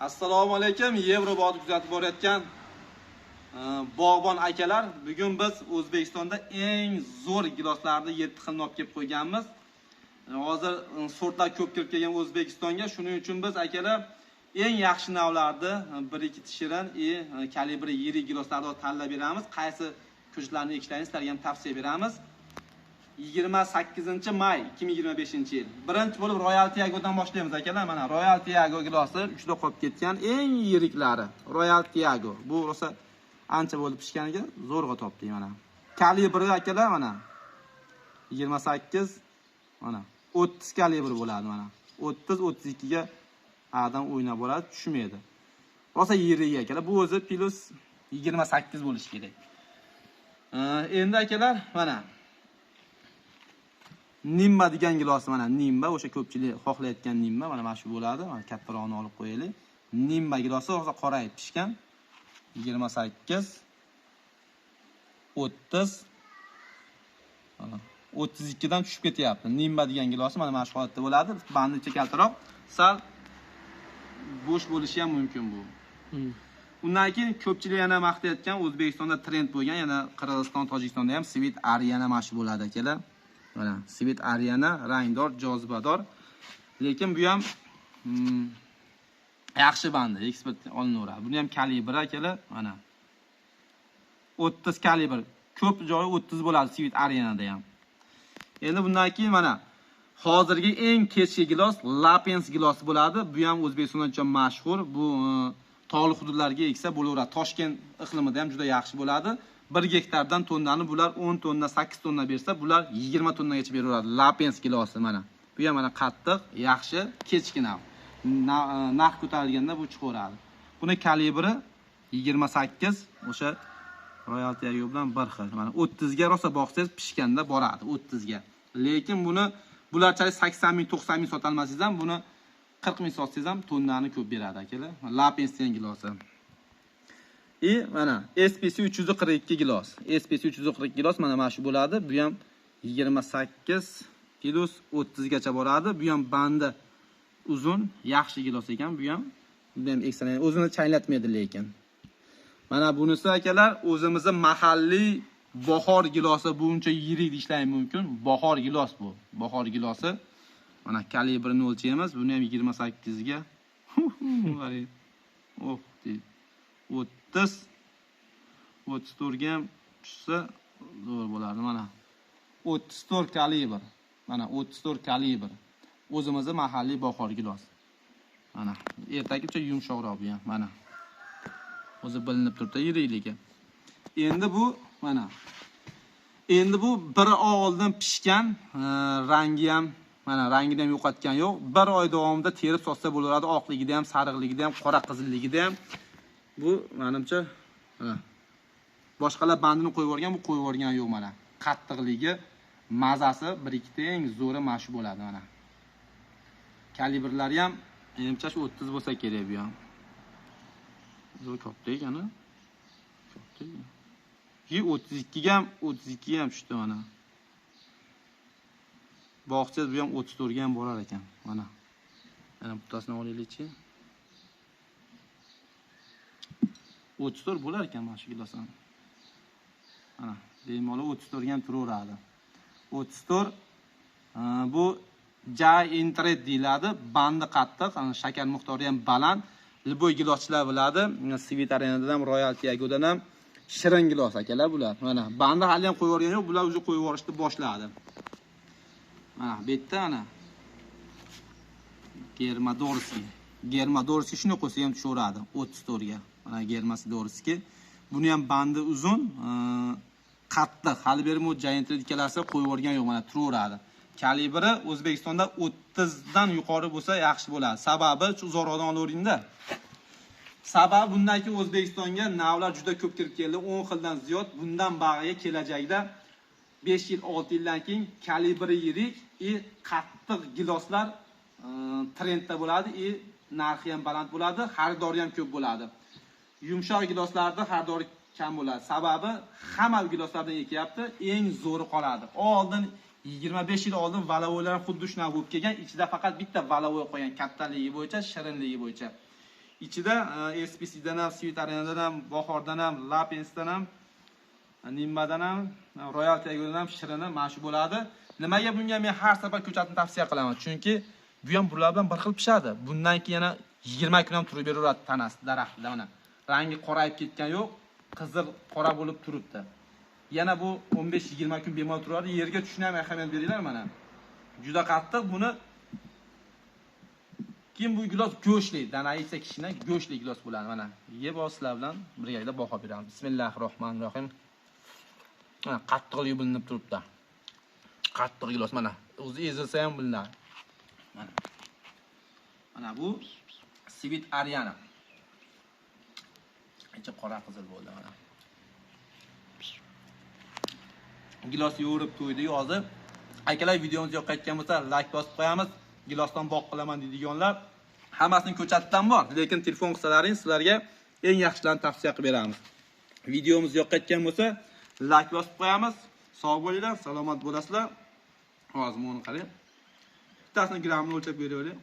Assalomu alaykum, Yevrobodni kuzatib borayotgan bog'bon akalar. Bugun biz O'zbekistonda eng zo'r giloslarni 7 xilni olib kelib qo'yganmiz. Hozir sortlar ko'p kirib kelgan O'zbekistonga, shuning uchun biz akalar eng yaxshi navlarni 1-2 shirin kalibri yirik giloslarni tanlab beramiz. Qaysi kuchlarni ekishlaringizni sizlarga ham tavsiya beramiz. 28 may 2025-yil. Birinchi bo'lib Royal Tiago'dan boshlaymiz akalar. Mana Royal Tiago gilosi uchda qolib ketgan eng yiriklari. Royal Tiago. Bu rosa ancha bo'lib pishganiga zo'rg'a topdik mana. Kalibri akalar mana 28 mana 30 kalibri bo'ladi mana. 30-32 ga adam o'ynab bo'ladi, tushmaydi. Rosa yirik akalar. Bu o'zi plus 28 bo'lishi kerak. Endi akalar mana Nimba degan gilos mana Nimba, o'sha ko'pchilik xohlayotgan Nimba mana shu bo'ladi. Mana kattaroqni olib qo'yaylik. Nimba gilosi hozir qorayib pishgan. 28 30 32 dan tushib ketyapti. Nimba degan gilosi mana shu holatda bo'ladi. Bandi ichi kaltaroq, sal bo'sh bo'lishi ham mumkin bu. Undan keyin ko'pchilik yana maqtayotgan O'zbekistonda trend bo'lgan, yana Qirg'iziston, Tojikistonda ham Sweet Ariana mana shu bo'ladi akalar. Mana Sweet Ariana rangdor, jozibador. Lekin bu ham yaxshi bandi, eksport olinaveradi. Buni ham kalibri akalar, mana 30 kalibr. Ko'p joyi 30 bo'ladi Sweet Arianada ham. Endi bundan keyin mana hozirgi eng kechki gilos Lapens gilosi bo'ladi. Bu ham O'zbekistonda juda mashhur. Bu tog'li hududlarga eksa bo'laveradi. Toshkent iqlimida ham juda yaxshi bo'ladi. 1 gektardan tonnani bular 10 tonna, 8 tonna bersa, bular 20 tonnagacha beraveradi. Lapens gilosi mana. Bu ham mana qattiq, yaxshi, kechki nav. Narx ko'tarilganda bu chiqaveradi. Buni kalibri 28, o'sha Royal Tiago bilan bir xil. Mana 30 ga rosa boqsangiz pishganda boradi, 30 ga. Lekin buni bularchalik 80 ming, 90 ming sotalmasangiz ham, buni 40 ming sotsangiz ham tonnani ko'p beradi akalar. Lapens degan gilosi. Mana SPC 342 gilos. SPC 342 gilos mana shu bo'ladi. Bu ham 28 plus 30 gacha boradi. Bu ham bandi uzun, yaxshi gilos ekan. Bu ham ekstrem, o'zini chaylatmaydi lekin. Mana bunisi akalar o'zimizning mahalliy bahor gilosi, buncha yirik ishlash mumkin. Bahor gilos bu. Bahor gilosi. Mana kalibrini o'lchaymiz. Buni ham 28 ga. Oh, 34 ga ham tushsa zo'r bo'ladi mana. 34 kalibr. Mana 34 kalibr. O'zimizning mahalliy bahor gilos. Mana ertagicha yumshoqroq bu ham mana. O'zi bilinib turibdi yirikligi. Endi bu mana. Endi bu bir oy oldin pishgan, rangi ham mana rangini ham yo'qotgan yo'q. 1 oy davomida terib sotsa bo'laveradi. Oqligida ham, sariqligida ham, qora qizilligida ham. Bu menimcha mana boshqalar bandini qo'yib yuborgan, bu qo'yib yuborgan yo'q mana. Qattiqligi, mazasi bir-ikkita eng zo'ri mashu bo'ladi mana. Kalibrlari ham menimcha 30 bo'lsa kerak bu ham. Zo'r katta ekan, a? Katta. 32 ga ham, 32 ga ham tushdi mana. Boqsangiz bu ham 34 ga ham borar ekan, mana. Mana bittasini olaylik-chi. 34 bo'lar ekan mana shu gilosdan. Mana, bemalol 34 ga ham turaveradi. 34 bu Jay Intret deyiladi, bandi qattiq, shakar miqdori ham baland. Liboy giloschilar biladi. Sweet Ariana'dan ham, Royal Tiago'dan ham shirin gilos akalar bular. Mana bandi hali ham qo'yib yuborgan yo'q, bular o'zi qo'yib yuborishni boshladi. Mana bu yerda ana Germadorski shuni qo'ysa ham tushaveradi 34 ga. Mana Germadorski. Buni ham bandi uzun, qattiq. Hali berib u Giant ikkalasi qo'yib yuborgan yo'q, mana turaveradi. Kalibri O'zbekistonda 30 dan yuqori bo'lsa yaxshi bo'ladi. Sababi shu zo'rg'adan olaveringda. Sababi bundaki O'zbekistonga navlar juda ko'p kirib keldi, 10 xildan ziyod. Bundan bag'iga kelajakda 5 yil, 6 yildan keyin kalibri yirik, qattiq giloslar trendda bo'ladi, narxi ham baland bo'ladi, xaridori ham ko'p bo'ladi. Yumshoq giloslarda xaridori kam bo'ladi. Sababi hamma giloslardan ekyapti, eng zo'ri qoladi. Oldin 25 yil oldin valavoylar xuddi shunaqa bo'lib kelgan, ichida faqat bitta valavoy qo'ygan, kattaligi bo'yicha, shirinligi bo'yicha. ichida SPC dan ham, Sweet Arenadan ham, Bahordan ham, Lapensdan ham, Nimbadan ham, Royal Tigerdan ham shirini mana shu bo'ladi. Nimaga bunga men har safar ko'chatni tavsiya qilaman? Chunki bu ham bular bilan bir xil pishadi. Bundan keyin yana 20 kun ham turib beraveradi tanasi daraxtda mana. Rangi qorayib ketgan yo'q, qizil qora bo'lib turibdi. Yana bu 15-20 kun bemalol turadi. Yerga tushishni ham ahamiyat beringlar mana. Juda qattiq buni. Kim bu gilos go'shtli, dana esa kishina go'shtli gilos bo'ladi mana. Yeb olsizlar bilan birgalikda baho beramiz. Bismillahirrohmanirrohim. Mana qattiqligi bilinib turibdi. Qattiq gilos mana. O'zi ezilsa ham bilinadi. Mana. Mana bu Sweet Arena. Ichi qora qizil bo'ldi mana. Gilos yo'rib to'ydik hozir. Akalar videomiz yoqqan bo'lsa, like bosib qo'yamiz. Gilosdan boq qilaman deydiganlar hammasini ko'chatdan bor, lekin telefon qilsalaring sizlarga eng yaxshilarini tavsiya qilib beramiz. Videomiz yoqqan bo'lsa, like bosib qo'yamiz. Sog' bo'linglar, salomat bo'lasizlar. Hozir buni qarang. Bittasini grammini o'lchab beraylik.